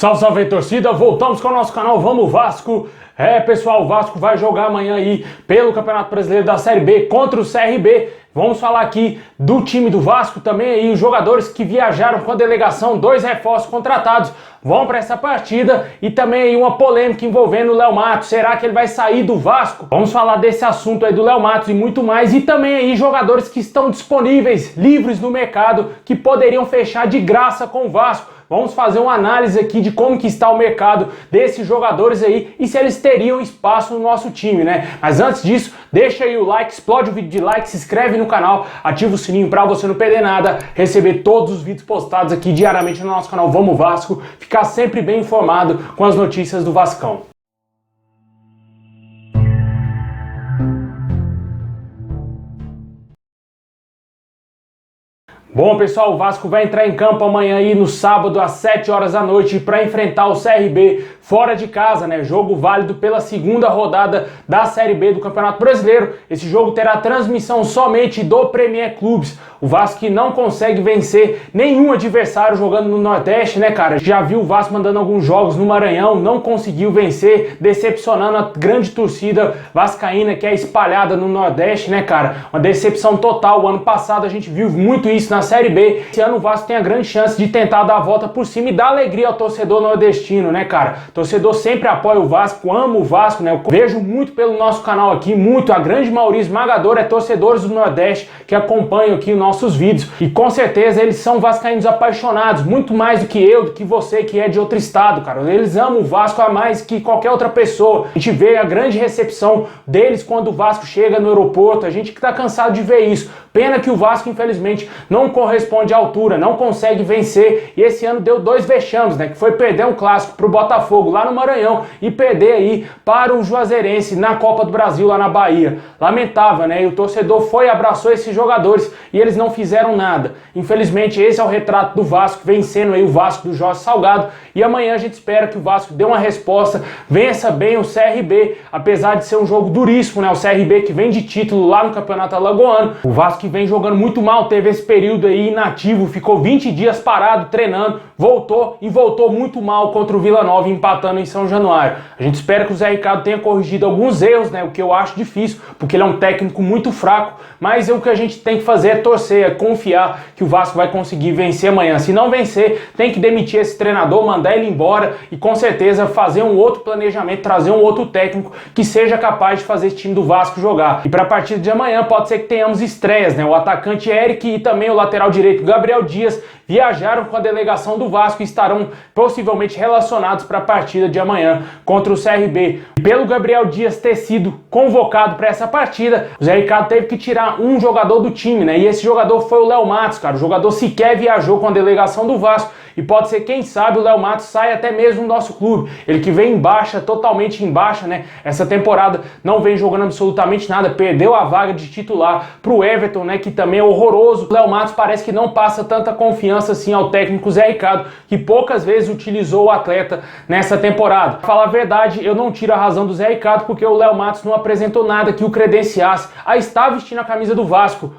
Salve, salve, torcida! Voltamos com o nosso canal Vamos Vasco! Pessoal, o Vasco vai jogar amanhã aí pelo Campeonato Brasileiro da Série B contra o CRB. Vamos falar aqui do time do Vasco também aí, os jogadores que viajaram com a delegação, 2 reforços contratados, vão para essa partida e também aí uma polêmica envolvendo o Léo Matos. Será que ele vai sair do Vasco? Vamos falar desse assunto aí do Léo Matos e muito mais. E também aí jogadores que estão disponíveis, livres no mercado, que poderiam fechar de graça com o Vasco. Vamos fazer uma análise aqui de como que está o mercado desses jogadores aí e se eles teriam espaço no nosso time, né? Mas antes disso, deixa aí o like, explode o vídeo de like, se inscreve no canal, ativa o sininho para você não perder nada, receber todos os vídeos postados aqui diariamente no nosso canal Vamos Vasco, ficar sempre bem informado com as notícias do Vascão. Bom, pessoal, o Vasco vai entrar em campo amanhã aí no sábado às 7 horas da noite para enfrentar o CRB fora de casa, né? Jogo válido pela segunda rodada da Série B do Campeonato Brasileiro. Esse jogo terá transmissão somente do Premier Clubes. O Vasco que não consegue vencer nenhum adversário jogando no Nordeste, né, cara? Já viu o Vasco mandando alguns jogos no Maranhão, não conseguiu vencer, decepcionando a grande torcida vascaína que é espalhada no Nordeste, né, cara? Uma decepção total. O ano passado a gente viu muito isso na Série B. Esse ano o Vasco tem a grande chance de tentar dar a volta por cima e dar alegria ao torcedor nordestino, né, cara? O torcedor sempre apoia o Vasco, ama o Vasco, né? Eu vejo muito pelo nosso canal aqui, a grande maioria esmagadora é torcedores do Nordeste que acompanham aqui nossos vídeos e com certeza eles são vascaínos apaixonados, muito mais do que eu, do que você que é de outro estado, cara. Eles amam o Vasco a mais que qualquer outra pessoa. A gente vê a grande recepção deles quando o Vasco chega no aeroporto, a gente que tá cansado de ver isso. Pena que o Vasco, infelizmente, não corresponde à altura, não consegue vencer. E esse ano deu 2 vexames, né? Que foi perder um clássico pro Botafogo lá no Maranhão e perder aí para o Juazeirense na Copa do Brasil lá na Bahia. Lamentável, né? E o torcedor abraçou esses jogadores e eles não fizeram nada. Infelizmente, esse é o retrato do Vasco, vencendo aí o Vasco do Jorge Salgado. E amanhã a gente espera que o Vasco dê uma resposta, vença bem o CRB, apesar de ser um jogo duríssimo, né? O CRB que vem de título lá no Campeonato Alagoano. O Vasco que vem jogando muito mal, teve esse período aí inativo, ficou 20 dias parado, treinando, voltou muito mal contra o Vila Nova, empatando em São Januário. A gente espera que o Zé Ricardo tenha corrigido alguns erros, né? O que eu acho difícil, porque ele é um técnico muito fraco, mas o que a gente tem que fazer é torcer, é confiar que o Vasco vai conseguir vencer amanhã. Se não vencer, tem que demitir esse treinador, mandar ele embora e com certeza fazer um outro planejamento, trazer um outro técnico que seja capaz de fazer esse time do Vasco jogar. E para a partida de amanhã pode ser que tenhamos estreias, né? O atacante Eric e também o lateral direito Gabriel Dias viajaram com a delegação do Vasco e estarão possivelmente relacionados para a partida de amanhã contra o CRB. Pelo Gabriel Dias ter sido convocado para essa partida, o Zé Ricardo teve que tirar um jogador do time, né? E esse jogador foi o Léo Matos, cara. O jogador sequer viajou com a delegação do Vasco. E pode ser, quem sabe, o Léo Matos saia até mesmo do nosso clube. Ele que vem em baixa, totalmente em baixa, né? Essa temporada não vem jogando absolutamente nada, perdeu a vaga de titular pro Everton, né? Que também é horroroso. O Léo Matos parece que não passa tanta confiança assim ao técnico Zé Ricardo, que poucas vezes utilizou o atleta nessa temporada. Pra falar a verdade, eu não tiro a razão do Zé Ricardo, porque o Léo Matos não apresentou nada que o credenciasse a estar vestindo a camisa do Vasco.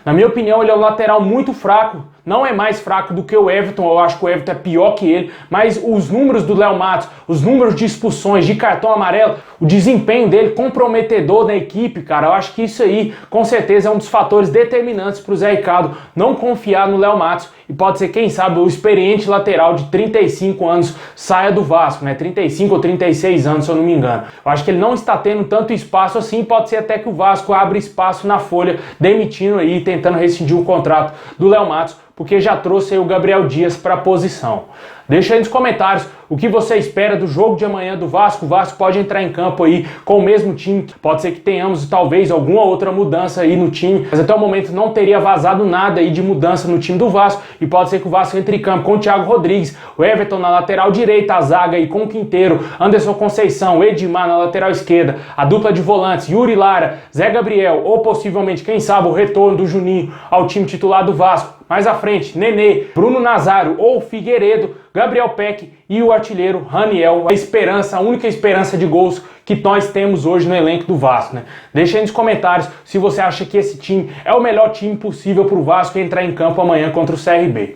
Na minha opinião, ele é um lateral muito fraco. Não é mais fraco do que o Everton, eu acho que o Everton é pior que ele, mas os números do Léo Matos, os números de expulsões, de cartão amarelo, o desempenho dele comprometedor na equipe, cara, eu acho que isso aí, com certeza, é um dos fatores determinantes para o Zé Ricardo não confiar no Léo Matos e pode ser, quem sabe, o experiente lateral de 35 anos saia do Vasco, né? 35 ou 36 anos, se eu não me engano. Eu acho que ele não está tendo tanto espaço assim, pode ser até que o Vasco abra espaço na folha, demitindo aí, tentando rescindir o contrato do Léo Matos, porque já trouxe aí o Gabriel Dias para a posição. Deixa aí nos comentários o que você espera do jogo de amanhã do Vasco. O Vasco pode entrar em campo aí com o mesmo time. Pode ser que tenhamos talvez alguma outra mudança aí no time, mas até o momento não teria vazado nada aí de mudança no time do Vasco. E pode ser que o Vasco entre em campo com o Thiago Rodrigues, o Everton na lateral direita, a zaga aí com o Quinteiro, Anderson Conceição, Edmar na lateral esquerda, a dupla de volantes, Yuri Lara, Zé Gabriel ou possivelmente, quem sabe, o retorno do Juninho ao time titular do Vasco. Mais à frente, Nenê, Bruno Nazário ou Figueiredo, Gabriel Peck e o artilheiro Raniel, a única esperança de gols que nós temos hoje no elenco do Vasco, né? Deixa aí nos comentários se você acha que esse time é o melhor time possível para o Vasco entrar em campo amanhã contra o CRB.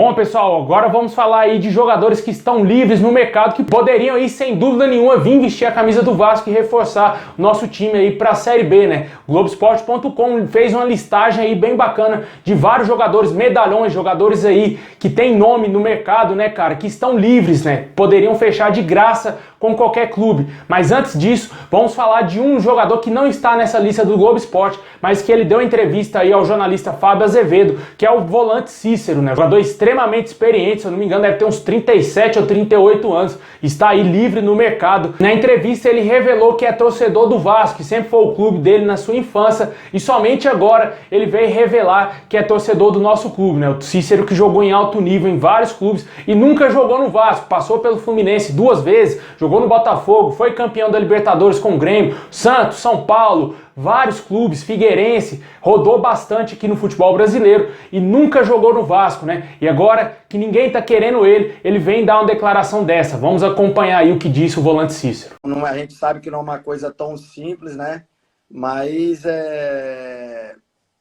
Bom, pessoal, agora vamos falar aí de jogadores que estão livres no mercado, que poderiam aí, sem dúvida nenhuma, vir vestir a camisa do Vasco e reforçar o nosso time aí para a Série B, né? O Globoesporte.com fez uma listagem aí bem bacana de vários jogadores, medalhões, jogadores aí que tem nome no mercado, né, cara, que estão livres, né? Poderiam fechar de graça com qualquer clube. Mas antes disso, vamos falar de um jogador que não está nessa lista do Globo Esporte, mas que ele deu entrevista aí ao jornalista Fábio Azevedo, que é o volante Cícero, né? Jogador extremamente experiente, se eu não me engano, deve ter uns 37 ou 38 anos, está aí livre no mercado. Na entrevista ele revelou que é torcedor do Vasco, que sempre foi o clube dele na sua infância, e somente agora ele veio revelar que é torcedor do nosso clube, né? O Cícero, que jogou em alto nível em vários clubes e nunca jogou no Vasco, passou pelo Fluminense 2 vezes, jogou no Botafogo, foi campeão da Libertadores com o Grêmio, Santos, São Paulo, vários clubes, Figueirense, rodou bastante aqui no futebol brasileiro e nunca jogou no Vasco, né? E agora que ninguém tá querendo ele vem dar uma declaração dessa. Vamos acompanhar aí o que disse o volante Cícero. A gente sabe que não é uma coisa tão simples, né? Mas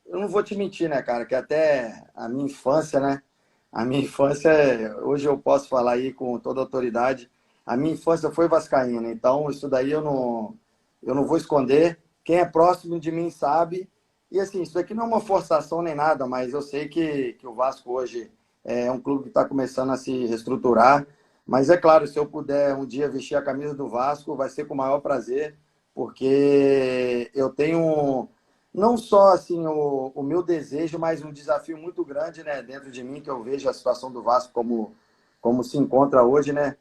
eu não vou te mentir, né, cara? Que até a minha infância, né? A minha infância, hoje eu posso falar aí com toda a autoridade, a minha infância foi vascaína, então isso daí eu não vou esconder. Quem é próximo de mim sabe. E assim, isso aqui não é uma forçação nem nada, mas eu sei que o Vasco hoje é um clube que está começando a se reestruturar. Mas é claro, se eu puder um dia vestir a camisa do Vasco, vai ser com o maior prazer, porque eu tenho não só assim o meu desejo, mas um desafio muito grande, né, dentro de mim, que eu vejo a situação do Vasco como se encontra hoje, né,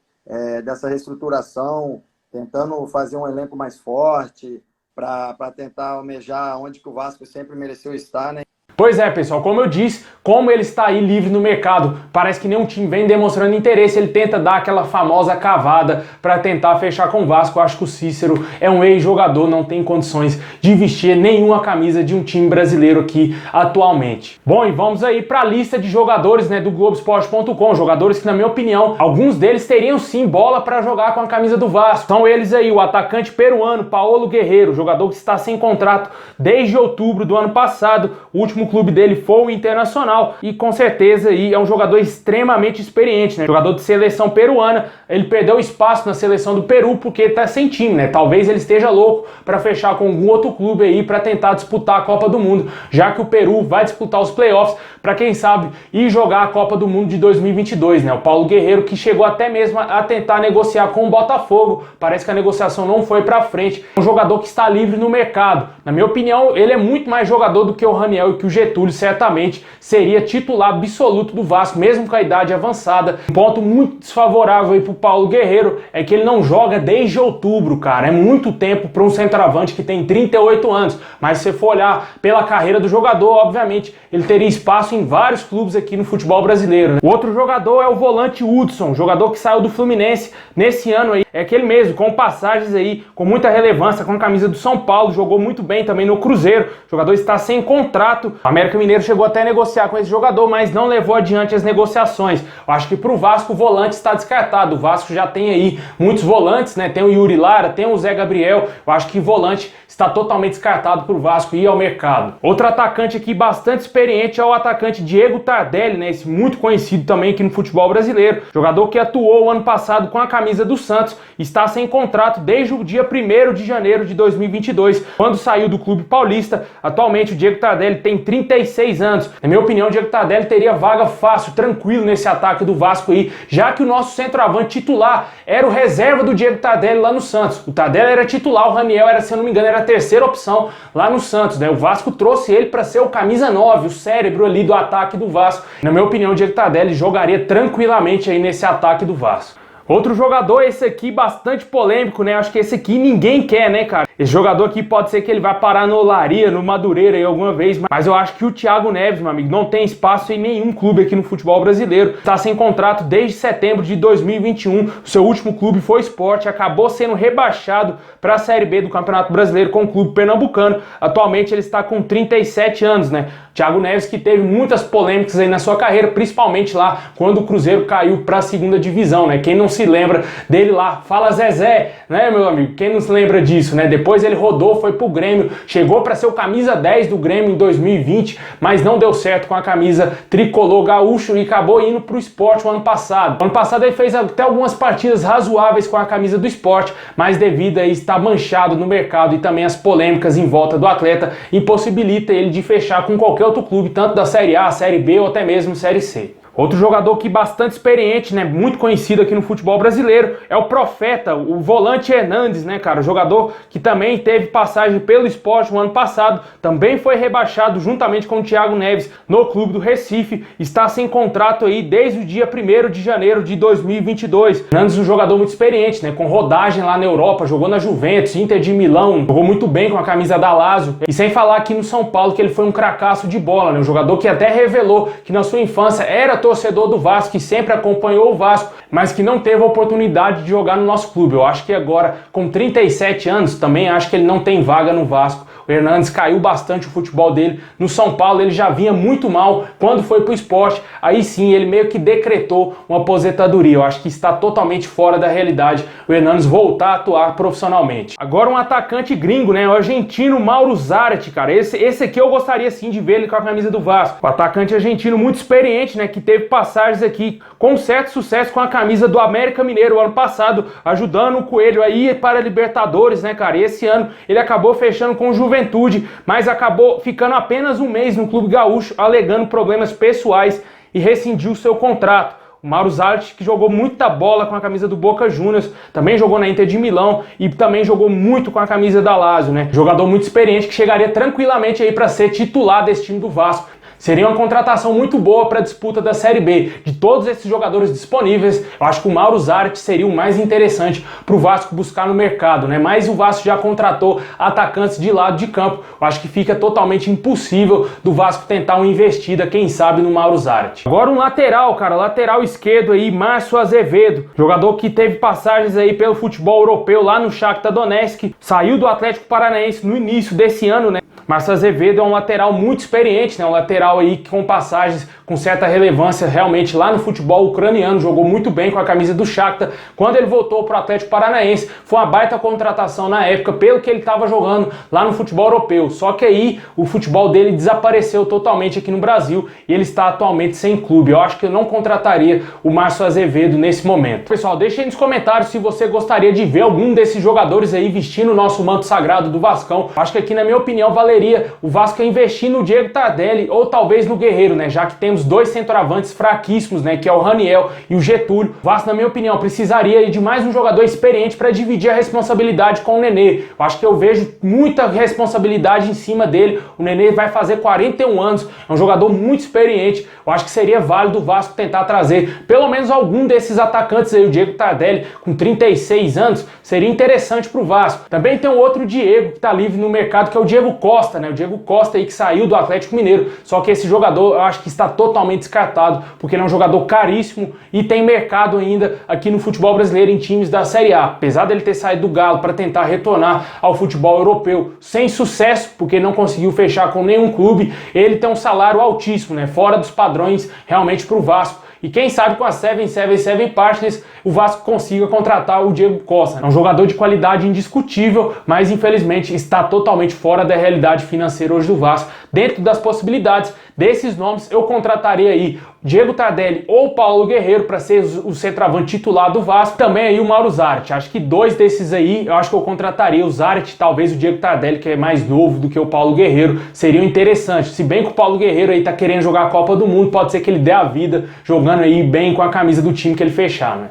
dessa reestruturação, tentando fazer um elenco mais forte, para tentar almejar onde que o Vasco sempre mereceu estar, né? Pois é, pessoal, como eu disse, como ele está aí livre no mercado, parece que nenhum time vem demonstrando interesse, ele tenta dar aquela famosa cavada para tentar fechar com o Vasco. Eu acho que o Cícero é um ex-jogador, não tem condições de vestir nenhuma camisa de um time brasileiro aqui atualmente. Bom, e vamos aí para a lista de jogadores, né, do Globoesporte.com, jogadores que, na minha opinião, alguns deles teriam sim bola para jogar com a camisa do Vasco. São eles aí, o atacante peruano Paulo Guerreiro, jogador que está sem contrato desde outubro do ano passado. O último clube dele foi o Internacional e com certeza aí é um jogador extremamente experiente, né? Jogador de seleção peruana, ele perdeu espaço na seleção do Peru porque tá sem time, né? Talvez ele esteja louco para fechar com algum outro clube aí para tentar disputar a Copa do Mundo, já que o Peru vai disputar os playoffs para quem sabe ir jogar a Copa do Mundo de 2022, né? O Paulo Guerreiro, que chegou até mesmo a tentar negociar com o Botafogo, parece que a negociação não foi para frente. Um jogador que está livre no mercado. Na minha opinião, ele é muito mais jogador do que o Raniel e que o Getúlio, certamente seria titular absoluto do Vasco, mesmo com a idade avançada. Um ponto muito desfavorável aí pro Paulo Guerreiro é que ele não joga desde outubro, cara. É muito tempo para um centroavante que tem 38 anos. Mas se você for olhar pela carreira do jogador, obviamente, ele teria espaço em vários clubes aqui no futebol brasileiro, né? O outro jogador é o volante Hudson, jogador que saiu do Fluminense nesse ano aí. É aquele mesmo, com passagens aí, com muita relevância, com a camisa do São Paulo, jogou muito bem também no Cruzeiro. O jogador está sem contrato. O América Mineiro chegou até a negociar com esse jogador, mas não levou adiante as negociações. Eu acho que pro Vasco o volante está descartado. O Vasco já tem aí muitos volantes, né? Tem o Yuri Lara, tem o Zé Gabriel. Eu acho que volante está totalmente descartado pro Vasco ir ao mercado. Outro atacante aqui bastante experiente é o atacante Diego Tardelli, né? Esse muito conhecido também aqui no futebol brasileiro. Jogador que atuou o ano passado com a camisa do Santos, está sem contrato desde o dia 1º de janeiro de 2022, quando saiu do clube paulista. Atualmente o Diego Tardelli tem 36 anos. Na minha opinião, o Diego Tardelli teria vaga fácil, tranquilo nesse ataque do Vasco aí, já que o nosso centroavante titular era o reserva do Diego Tardelli lá no Santos. O Tardelli era titular, o Raniel era, se eu não me engano, era a terceira opção lá no Santos, né? O Vasco trouxe ele para ser o camisa 9, o cérebro ali do ataque do Vasco. Na minha opinião, o Diego Tardelli jogaria tranquilamente aí nesse ataque do Vasco. Outro jogador, esse aqui bastante polêmico, né? Acho que esse aqui ninguém quer, né, cara? Esse jogador aqui pode ser que ele vá parar no Olaria, no Madureira aí alguma vez, mas eu acho que o Thiago Neves, meu amigo, não tem espaço em nenhum clube aqui no futebol brasileiro. Está sem contrato desde setembro de 2021. O seu último clube foi o Sport, acabou sendo rebaixado para a Série B do Campeonato Brasileiro com o clube pernambucano. Atualmente ele está com 37 anos, né? Thiago Neves, que teve muitas polêmicas aí na sua carreira, principalmente lá quando o Cruzeiro caiu para a segunda divisão, né? Quem não se lembra dele lá. Fala Zezé, né, meu amigo? Quem não se lembra disso, né? Depois ele rodou, foi pro Grêmio, chegou para ser o camisa 10 do Grêmio em 2020, mas não deu certo com a camisa tricolor gaúcho e acabou indo pro Sport o ano passado. Ano passado ele fez até algumas partidas razoáveis com a camisa do Sport, mas devido a estar manchado no mercado e também as polêmicas em volta do atleta, impossibilita ele de fechar com qualquer outro clube, tanto da Série A, Série B ou até mesmo Série C. Outro jogador que bastante experiente, né, muito conhecido aqui no futebol brasileiro, é o Profeta, o volante Hernandes, né, cara, jogador que também teve passagem pelo Sport no ano passado, também foi rebaixado juntamente com o Thiago Neves no clube do Recife, está sem contrato aí desde o dia 1º de janeiro de 2022. Hernandes é um jogador muito experiente, né, com rodagem lá na Europa, jogou na Juventus, Inter de Milão, jogou muito bem com a camisa da Lazio, e sem falar aqui no São Paulo que ele foi um cracaço de bola, né, um jogador que até revelou que na sua infância era torcedor do Vasco, que sempre acompanhou o Vasco, mas que não teve a oportunidade de jogar no nosso clube. Eu acho que agora, com 37 anos, também acho que ele não tem vaga no Vasco. O Hernandes caiu bastante o futebol dele. No São Paulo ele já vinha muito mal quando foi pro Sport. Aí sim ele meio que decretou uma aposentadoria. Eu acho que está totalmente fora da realidade o Hernandes voltar a atuar profissionalmente. Agora um atacante gringo, né? O argentino Mauro Zarat, cara. Esse aqui eu gostaria sim de ver ele com a camisa do Vasco. O atacante argentino muito experiente, né? Que teve passagens aqui com certo sucesso com a camisa do América Mineiro ano passado, ajudando o Coelho aí para a Libertadores, né, cara? E esse ano ele acabou fechando com o Juventude, mas acabou ficando apenas um mês no clube gaúcho, alegando problemas pessoais e rescindiu seu contrato. O Mauro Zarat, que jogou muita bola com a camisa do Boca Juniors, também jogou na Inter de Milão e também jogou muito com a camisa da Lazio, né? Jogador muito experiente que chegaria tranquilamente aí para ser titular desse time do Vasco. Seria uma contratação muito boa para a disputa da Série B. De todos esses jogadores disponíveis, eu acho que o Mauro Zarat seria o mais interessante para o Vasco buscar no mercado, né? Mas o Vasco já contratou atacantes de lado de campo. Eu acho que fica totalmente impossível do Vasco tentar uma investida, quem sabe, no Mauro Zarat. Agora um lateral, cara, lateral esquerdo aí, Márcio Azevedo, jogador que teve passagens aí pelo futebol europeu lá no Shakhtar Donetsk, saiu do Atlético Paranaense no início desse ano, né? Márcio Azevedo é um lateral muito experiente, né? Um lateral aí com passagens com certa relevância realmente lá no futebol ucraniano, jogou muito bem com a camisa do Shakhtar. Quando ele voltou para o Atlético Paranaense, foi uma baita contratação na época, pelo que ele estava jogando lá no futebol europeu. Só que aí o futebol dele desapareceu totalmente aqui no Brasil e ele está atualmente sem clube. Eu acho que eu não contrataria o Márcio Azevedo nesse momento. Pessoal, deixa aí nos comentários se você gostaria de ver algum desses jogadores aí vestindo o nosso manto sagrado do Vascão. Acho que aqui, na minha opinião, valeria o Vasco investir no Diego Tardelli ou talvez no Guerreiro, né? Já que temos dois centroavantes fraquíssimos, né? Que é o Raniel e o Getúlio. O Vasco, na minha opinião, precisaria de mais um jogador experiente para dividir a responsabilidade com o Nenê. Eu acho que eu vejo muita responsabilidade em cima dele. O Nenê vai fazer 41 anos, é um jogador muito experiente. Eu acho que seria válido o Vasco tentar trazer pelo menos algum desses atacantes aí. O Diego Tardelli, com 36 anos, seria interessante para o Vasco. Também tem um outro Diego que está livre no mercado, que é o Diego Costa, né? O Diego Costa aí que saiu do Atlético Mineiro. Só que esse jogador eu acho que está totalmente descartado, porque ele é um jogador caríssimo e tem mercado ainda aqui no futebol brasileiro em times da Série A. Apesar dele ter saído do Galo para tentar retornar ao futebol europeu sem sucesso, porque não conseguiu fechar com nenhum clube, ele tem um salário altíssimo, né? Fora dos padrões realmente para o Vasco. E quem sabe com a 777 Partners o Vasco consiga contratar o Diego Costa. É um jogador de qualidade indiscutível, mas infelizmente está totalmente fora da realidade financeira hoje do Vasco. Dentro das possibilidades desses nomes, eu contrataria aí Diego Tardelli ou Paulo Guerreiro para ser o centroavante titular do Vasco. Também aí o Mauro Zarat. Acho que dois desses aí, eu acho que eu contrataria o Zarat, talvez o Diego Tardelli, que é mais novo do que o Paulo Guerreiro, seriam interessantes. Se bem que o Paulo Guerreiro aí tá querendo jogar a Copa do Mundo, pode ser que ele dê a vida jogando aí bem com a camisa do time que ele fechar, né?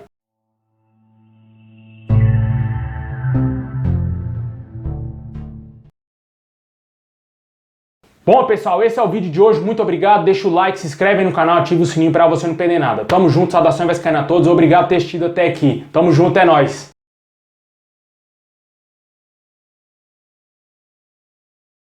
Bom, pessoal, esse é o vídeo de hoje. Muito obrigado. Deixa o like, se inscreve aí no canal, ativa o sininho para você não perder nada. Tamo junto, saudações vascaínas a todos. Obrigado por ter assistido até aqui. Tamo junto, é nóis.